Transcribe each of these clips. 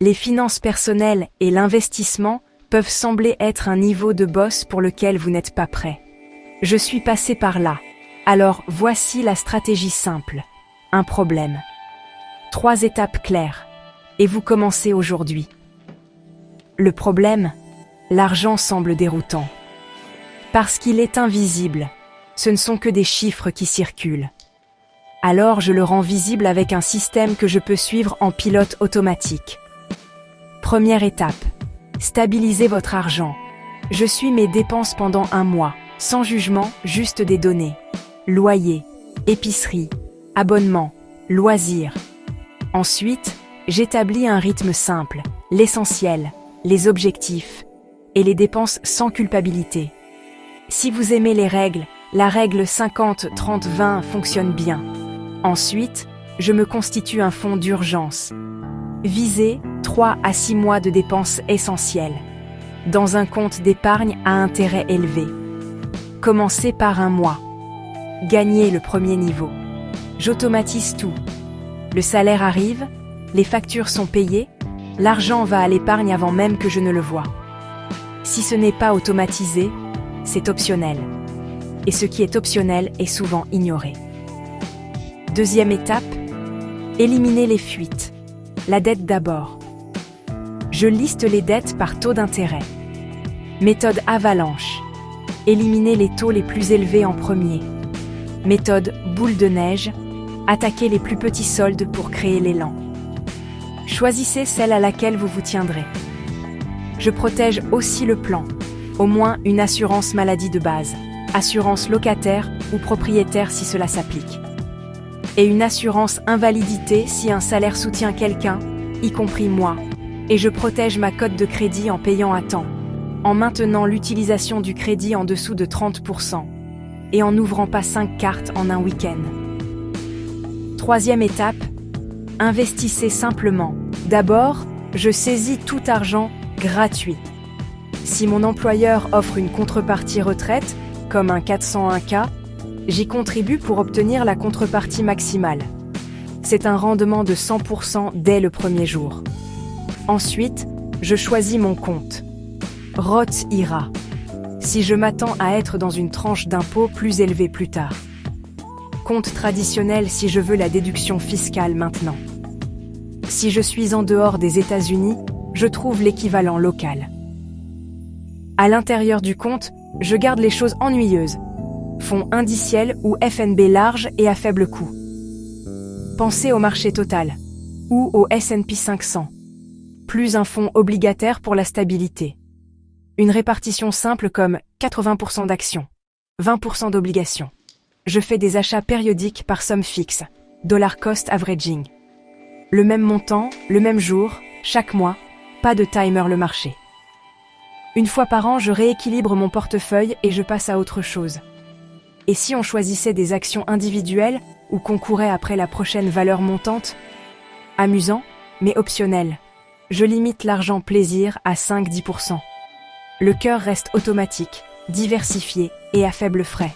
Les finances personnelles et l'investissement peuvent sembler être un niveau de boss pour lequel vous n'êtes pas prêt. Je suis passé par là. Alors voici la stratégie simple. Un problème. 3 étapes claires. Et vous commencez aujourd'hui. Le problème, l'argent semble déroutant. Parce qu'il est invisible, ce ne sont que des chiffres qui circulent. Alors je le rends visible avec un système que je peux suivre en pilote automatique. Première étape. Stabilisez votre argent. Je suis mes dépenses pendant un mois, sans jugement, juste des données. Loyer, épicerie, abonnement, loisirs. Ensuite, j'établis un rythme simple, l'essentiel, les objectifs et les dépenses sans culpabilité. Si vous aimez les règles, la règle 50-30-20 fonctionne bien. Ensuite, je me constitue un fonds d'urgence. Visez 3 à 6 mois de dépenses essentielles. Dans un compte d'épargne à intérêt élevé. Commencez par un mois. Gagnez le premier niveau. J'automatise tout. Le salaire arrive, les factures sont payées, l'argent va à l'épargne avant même que je ne le voie. Si ce n'est pas automatisé, c'est optionnel. Et ce qui est optionnel est souvent ignoré. Deuxième étape, éliminer les fuites. La dette d'abord. Je liste les dettes par taux d'intérêt. Méthode avalanche. Éliminer les taux les plus élevés en premier. Méthode boule de neige. Attaquer les plus petits soldes pour créer l'élan. Choisissez celle à laquelle vous vous tiendrez. Je protège aussi le plan. Au moins une assurance maladie de base. Assurance locataire ou propriétaire si cela s'applique. Et une assurance invalidité si un salaire soutient quelqu'un, y compris moi. Et je protège ma cote de crédit en payant à temps, en maintenant l'utilisation du crédit en dessous de 30% et en n'ouvrant pas 5 cartes en un week-end. Troisième étape, investissez simplement. D'abord, je saisis tout argent gratuit. Si mon employeur offre une contrepartie retraite, comme un 401K, j'y contribue pour obtenir la contrepartie maximale. C'est un rendement de 100% dès le premier jour. Ensuite, je choisis mon compte. Roth IRA. Si je m'attends à être dans une tranche d'impôt plus élevée plus tard. Compte traditionnel si je veux la déduction fiscale maintenant. Si je suis en dehors des États-Unis, je trouve l'équivalent local. À l'intérieur du compte, je garde les choses ennuyeuses. Fonds indiciels ou FNB large et à faible coût. Pensez au marché total ou au S&P 500. Plus un fonds obligataire pour la stabilité. Une répartition simple comme 80% d'actions, 20% d'obligations. Je fais des achats périodiques par somme fixe, dollar cost averaging. Le même montant, le même jour, chaque mois, pas de timer le marché. Une fois par an, je rééquilibre mon portefeuille et je passe à autre chose. Et si on choisissait des actions individuelles ou qu'on courait après la prochaine valeur montante? Amusant, mais optionnel. Je limite l'argent plaisir à 5-10%. Le cœur reste automatique, diversifié et à faible frais.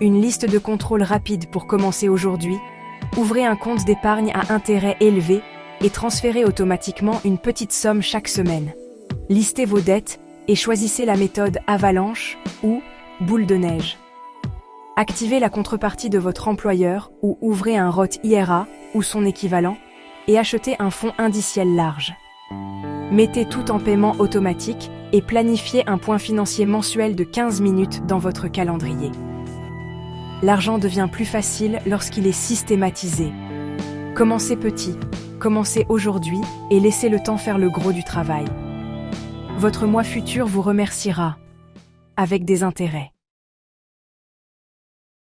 Une liste de contrôle rapide pour commencer aujourd'hui. Ouvrez un compte d'épargne à intérêt élevé et transférez automatiquement une petite somme chaque semaine. Listez vos dettes et choisissez la méthode avalanche ou boule de neige. Activez la contrepartie de votre employeur ou ouvrez un Roth IRA ou son équivalent et achetez un fonds indiciel large. Mettez tout en paiement automatique et planifiez un point financier mensuel de 15 minutes dans votre calendrier. L'argent devient plus facile lorsqu'il est systématisé. Commencez petit, commencez aujourd'hui et laissez le temps faire le gros du travail. Votre moi futur vous remerciera avec des intérêts.